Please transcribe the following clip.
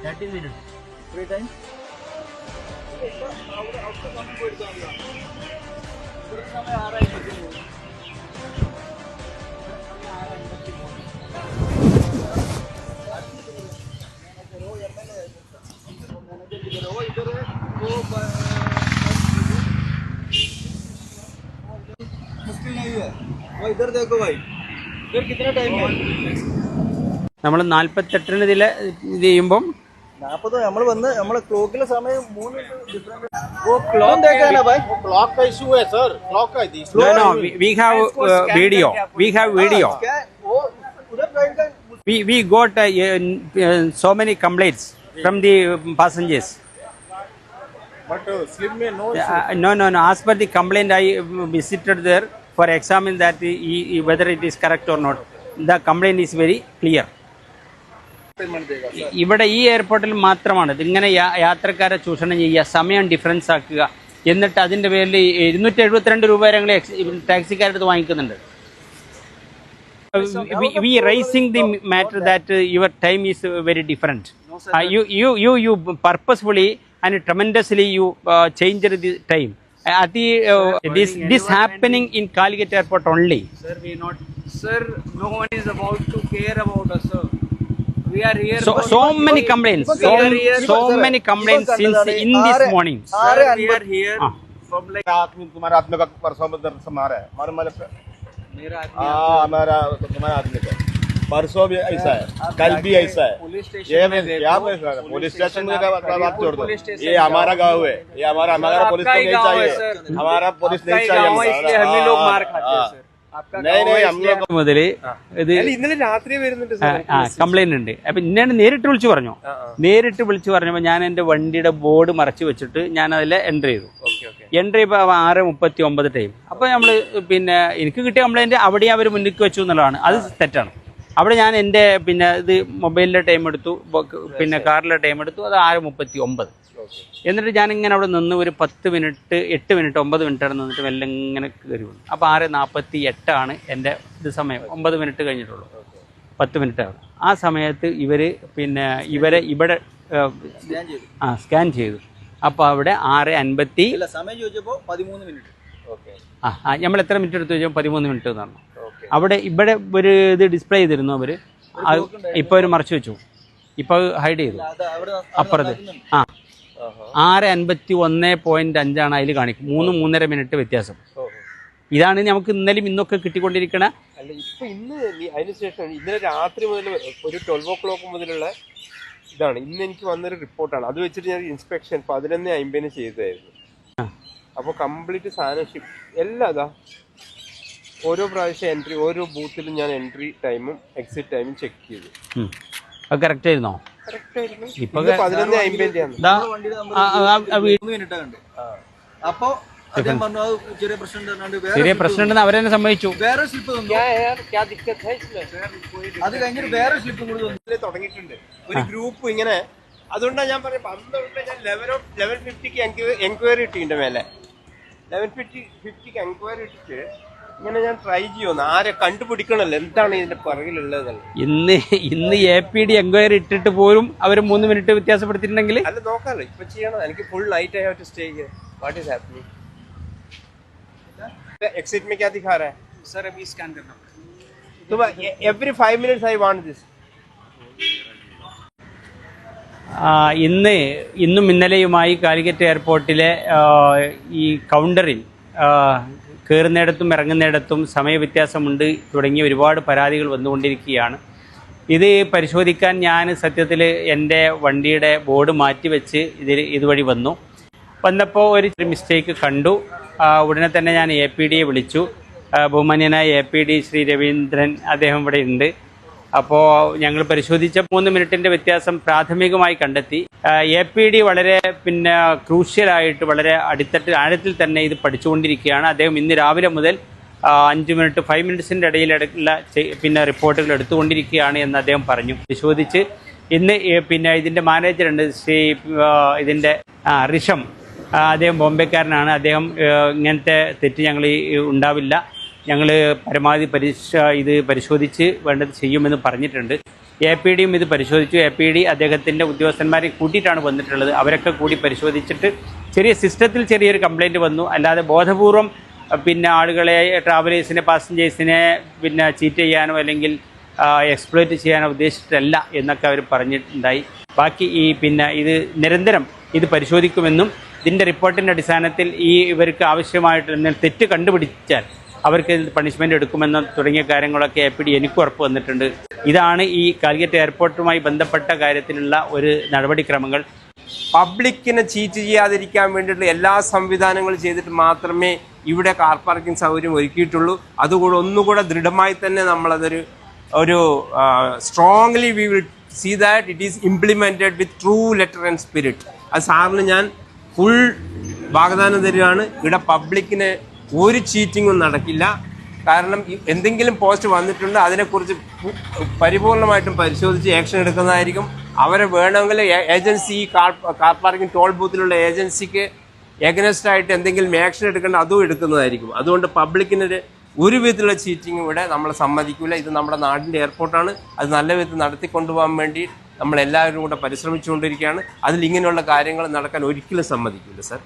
30 minutes. 3 times. मुश्किल नहीं है वो इधर देखो भाई इधर कितना टाइम है നമ്മൾ 48 ഇതിൽ ഇത് ചെയ്യുമ്പം 40 നമ്മൾ വന്ന് നമ്മളെ ക്ലോക്കിലെ സമയം 3 ഡിഫറെന്റ് वो क्लॉक देखा है ना भाई वो क्लॉक का इशू है सर क्लॉक का this no we have video क्या वो उधर टाइम का we got so many complaints from the passengers. But slip में no No, as per the complaint I visited there for examine that whether it is correct or not. The complaint is very clear. Payment देगा sir ഇവിടെ ഈ എയർപോർട്ടിൽ മാത്രമാണ് ഇതിങ്ങനെ യാത്രക്കാരെ ചൂഷണം ചെയ്യുക, സമയം ഡിഫറൻസ് ആക്കുക, എന്നിട്ട് അതിൻ്റെ പേരിൽ 272 രൂപ ഞങ്ങൾ ടാക്സിക്കാരുടെ അടുത്ത് വാങ്ങിക്കുന്നുണ്ട്. We raising the matter that your time is very different. You purposefully and tremendously you changed the time. This happening in Calicut airport only. Sir, we not. Sir, no one is about to care about us, sir. We are here. So many complaints. So many complaints since in this morning. Sir, we are here from like. आदमी तुम्हारा आदमी का परसों में दर्द से मारा है हमारे मेरा आदमी. हाँ हमारा तुम्हारा आदमी का परसों भी ऐसा है कल भी ऐसा है पुलिस स्टेशन ये में क्या पुलिस स्टेशन में बात छोड़ दो ये हमारा गाँव है ये हमारा पुलिस को नहीं चाहिए हमारा पुलिस नहीं चाहिए इसलिए हम ही लोग मार खाते हैं सर. आपका नहीं हम लोग മുതൽ ഇത് ഇന്നലെ രാത്രി വരുന്നുണ്ട് കംപ്ലൈന്റ് ഉണ്ട്. അപ്പൊ ഇന്നെ നേരിട്ട് വിളിച്ചു പറഞ്ഞു. നേരിട്ട് വിളിച്ചു പറഞ്ഞപ്പോൾ ഞാൻ എൻ്റെ വണ്ടിയുടെ ബോർഡ് മറച്ചു വെച്ചിട്ട് ഞാൻ അതിൽ എൻ്റർ ചെയ്തു. എൻ്റർ ചെയ്തപ്പോൾ 6:39 ടൈം. അപ്പോൾ നമ്മൾ പിന്നെ എനിക്ക് കിട്ടിയ കംപ്ലൈൻറ്റ് അവിടെ അവർ മുന്നിലേക്ക് വെച്ചു എന്നുള്ളതാണ്. അത് തെറ്റാണ്. അവിടെ ഞാൻ എൻ്റെ ഇത് മൊബൈലിലെ ടൈം എടുത്തു, കാറിലെ ടൈം എടുത്തു. അത് 6:39. എന്നിട്ട് ഞാനിങ്ങനെ അവിടെ നിന്ന് ഒരു 10 മിനിറ്റ് 8 മിനിറ്റ് 9 മിനിറ്റ് അവിടെ നിന്നിട്ട് മെല്ലെ ഇങ്ങനെ കയറി വന്നു. അപ്പോൾ 6:48 എൻ്റെ ഇത് സമയം. 9 മിനിറ്റ് കഴിഞ്ഞിട്ടുള്ളൂ, 10 മിനിറ്റ് ആണ്. ആ സമയത്ത് ഇവരെ ഇവിടെ സ്കാൻ ചെയ്തു. അപ്പോൾ അവിടെ 6:50 സമയം ചോദിച്ചപ്പോൾ 13 മിനിറ്റ്. നമ്മൾ എത്ര മിനിറ്റ് എടുത്ത് ചോദിച്ചാൽ 13 മിനിറ്റ് എന്നാണ്. അവിടെ ഇവിടെ ഒരു ഇത് ഡിസ്പ്ലേ ചെയ്തിരുന്നു അവർ. ഇപ്പോൾ അവർ മറച്ചു വെച്ചു, ഇപ്പോൾ ഹൈഡ് ചെയ്തു അപ്പുറത്ത്. 6:51.5 അതിൽ കാണിക്കും. 3-3.5 മിനിറ്റ് വ്യത്യാസം. ഇതാണ് നമുക്ക് ഇന്നലെയും ഇന്നൊക്കെ കിട്ടിക്കൊണ്ടിരിക്കണ. അല്ല ഇപ്പൊ ഇന്ന് അതിനുശേഷം ഇന്നലെ രാത്രി മുതൽ ഒരു 12 o'clock മുതലുള്ള ഇതാണ് ഇന്ന് എനിക്ക് വന്നൊരു റിപ്പോർട്ടാണ്. അത് വെച്ചിട്ട് ഞാൻ ഇൻസ്പെക്ഷൻ 11:50 ചെയ്തതായിരുന്നു. അപ്പോൾ കംപ്ലീറ്റ് സാധനം ഷിപ്പ് എല്ലാം അതാ ഓരോ പ്രാവശ്യം എൻട്രി ഓരോ ബൂത്തിലും ഞാൻ എൻട്രി ടൈമും എക്സിറ്റ് ടൈമും ചെക്ക് ചെയ്തു. അത് കറക്റ്റ് ആയിരുന്നോ? ഇപ്പൊ 11:50 അപ്പൊ ചെറിയ പ്രശ്നം ഉണ്ടെന്ന് അവരെന്നെ സമ്മതിച്ചു. വേറെ സ്ലിപ്പ് അത് കഴിഞ്ഞിട്ട് വേറെ സ്ലിപ്പും കൂടി തുടങ്ങിയിട്ടുണ്ട് ഒരു ഗ്രൂപ്പ് ഇങ്ങനെ. അതുകൊണ്ടാണ് ഞാൻ പറഞ്ഞത് 12 ഞാൻ 11:50 എൻക്വയറി ഇട്ടിന്റെ മേലെ 11:50 എൻക്വയറി ഇട്ടിട്ട് ഇങ്ങനെ ഞാൻ ട്രൈ ചെയ്യുന്നു. ആരെ കണ്ടുപിടിക്കണല്ലോ എന്താണ് ഇതിന്റെ പുറകിലുള്ളത്. ഇന്ന് APD എൻക്വയറി ഇട്ടിട്ട് പോലും അവർ 3 മിനിറ്റ് വ്യത്യാസപ്പെടുത്തിയിട്ടുണ്ടെങ്കിൽ അല്ല നോക്കാമല്ലോ. ഇപ്പൊ ചെയ്യണം. എനിക്ക് full night I have to stay here. What is happening exit में क्या दिखा रहा है सर अभी स्कैन करना तो every 5 minutes I want this. ഇന്നും ഇന്നലെയുമായി കാലിക്കറ്റ് എയർപോർട്ടിലെ ഈ കൗണ്ടറിൽ കയറുന്നിടത്തും ഇറങ്ങുന്നിടത്തും സമയവ്യത്യാസമുണ്ട് തുടങ്ങിയ ഒരുപാട് പരാതികൾ വന്നുകൊണ്ടിരിക്കുകയാണ്. ഇത് പരിശോധിക്കാൻ ഞാൻ സത്യത്തിൽ എൻ്റെ വണ്ടിയുടെ ബോർഡ് മാറ്റിവെച്ച് ഇതുവഴി വന്നപ്പോൾ ഒരു മിസ്റ്റേക്ക് കണ്ടു. ഉടനെ തന്നെ ഞാൻ APDയെ വിളിച്ചു. ബഹുമാന്യനായ APD ശ്രീ രവീന്ദ്രൻ അദ്ദേഹം ഇവിടെ ഉണ്ട്. അപ്പോൾ ഞങ്ങൾ പരിശോധിച്ച 3 മിനിറ്റിൻ്റെ വ്യത്യാസം പ്രാഥമികമായി കണ്ടെത്തി. APD വളരെ ക്രൂഷ്യലായിട്ട് വളരെ ആഴത്തിൽ തന്നെ ഇത് പഠിച്ചുകൊണ്ടിരിക്കുകയാണ്. അദ്ദേഹം ഇന്ന് രാവിലെ മുതൽ 5 മിനിറ്റ് 5 മിനിറ്റ്സിൻ്റെ ഇടയിലുള്ള റിപ്പോർട്ടുകൾ എടുത്തുകൊണ്ടിരിക്കുകയാണ് എന്ന് അദ്ദേഹം പറഞ്ഞു. പരിശോധിച്ച് ഇന്ന് ഇതിൻ്റെ മാനേജറുണ്ട് ശ്രീ ഇതിൻ്റെ ഋഷം. അദ്ദേഹം ബോംബെക്കാരനാണ്. അദ്ദേഹം ഇങ്ങനത്തെ തെറ്റ് ഞങ്ങൾ ഉണ്ടാവില്ല, ഞങ്ങൾ പരമാവധി ഇത് പരിശോധിച്ച് വേണ്ടത് ചെയ്യുമെന്ന് പറഞ്ഞിട്ടുണ്ട്. APDയും ഇത് പരിശോധിച്ചു. APD അദ്ദേഹത്തിൻ്റെ ഉദ്യോഗസ്ഥന്മാരെ കൂട്ടിയിട്ടാണ് വന്നിട്ടുള്ളത്. അവരൊക്കെ കൂടി പരിശോധിച്ചിട്ട് സിസ്റ്റത്തിൽ ചെറിയൊരു കംപ്ലയിൻറ്റ് വന്നു. അല്ലാതെ ബോധപൂർവം പിന്നെ ആളുകളെ, ട്രാവലേഴ്സിനെ, പാസഞ്ചേഴ്സിനെ പിന്നെ ചീറ്റ് ചെയ്യാനോ അല്ലെങ്കിൽ എക്സ്പ്ലോയിറ്റ് ചെയ്യാനോ ഉദ്ദേശിച്ചിട്ടല്ല എന്നൊക്കെ അവർ പറഞ്ഞിട്ടുണ്ടായി. ബാക്കി ഇത് നിരന്തരം ഇത് പരിശോധിക്കുമെന്നും ഇതിൻ്റെ റിപ്പോർട്ടിൻ്റെ അടിസ്ഥാനത്തിൽ ഇവർക്ക് ആവശ്യമായിട്ട് തെറ്റ് കണ്ടുപിടിച്ചാൽ അവർക്ക് പണിഷ്മെൻ്റ് എടുക്കുമെന്നും തുടങ്ങിയ കാര്യങ്ങളൊക്കെ APD എനിക്ക് ഉറപ്പ് വന്നിട്ടുണ്ട്. ഇതാണ് ഈ കാലിക്കറ്റ് എയർപോർട്ടുമായി ബന്ധപ്പെട്ട കാര്യത്തിലുള്ള ഒരു നടപടിക്രമങ്ങൾ. പബ്ലിക്കിനെ ചീറ്റ് ചെയ്യാതിരിക്കാൻ വേണ്ടിയിട്ടുള്ള എല്ലാ സംവിധാനങ്ങളും ചെയ്തിട്ട് മാത്രമേ ഇവിടെ കാർ പാർക്കിംഗ് സൗകര്യം ഒരുക്കിയിട്ടുള്ളൂ. അതുകൂടെ ഒന്നുകൂടെ ദൃഢമായി തന്നെ നമ്മളതൊരു strongly we will see that it is implemented with true letter and spirit. അത് സാറിന് ഞാൻ ഫുൾ വാഗ്ദാനം തരികയാണ്. ഇവിടെ പബ്ലിക്കിന് ഒരു ചീറ്റിങ്ങും നടക്കില്ല. കാരണം എന്തെങ്കിലും പോസ്റ്റ് വന്നിട്ടുണ്ട്, അതിനെക്കുറിച്ച് പരിപൂർണമായിട്ടും പരിശോധിച്ച് ആക്ഷൻ എടുക്കുന്നതായിരിക്കും. അവരെ വേണമെങ്കിൽ ഏജൻസി, കാർ പാർക്കിംഗ് ടോൾ ബൂത്തിലുള്ള ഏജൻസിക്ക് എഗനസ്റ്റ് ആയിട്ട് എന്തെങ്കിലും ആക്ഷൻ എടുക്കേണ്ട അതും എടുക്കുന്നതായിരിക്കും. അതുകൊണ്ട് പബ്ലിക്കിന് ഒരു വിധത്തിലുള്ള ചീറ്റിംഗ് ഇവിടെ നമ്മൾ സമ്മതിക്കില്ല. ഇത് നമ്മുടെ നാടിൻ്റെ എയർപോർട്ടാണ്. അത് നല്ല വിധത്തിൽ നടത്തിക്കൊണ്ടുപോകാൻ വേണ്ടി നമ്മളെല്ലാവരും കൂടെ പരിശ്രമിച്ചുകൊണ്ടിരിക്കുകയാണ്. അതിൽ ഇങ്ങനെയുള്ള കാര്യങ്ങൾ നടക്കാൻ ഒരിക്കലും സമ്മതിക്കില്ല സർ.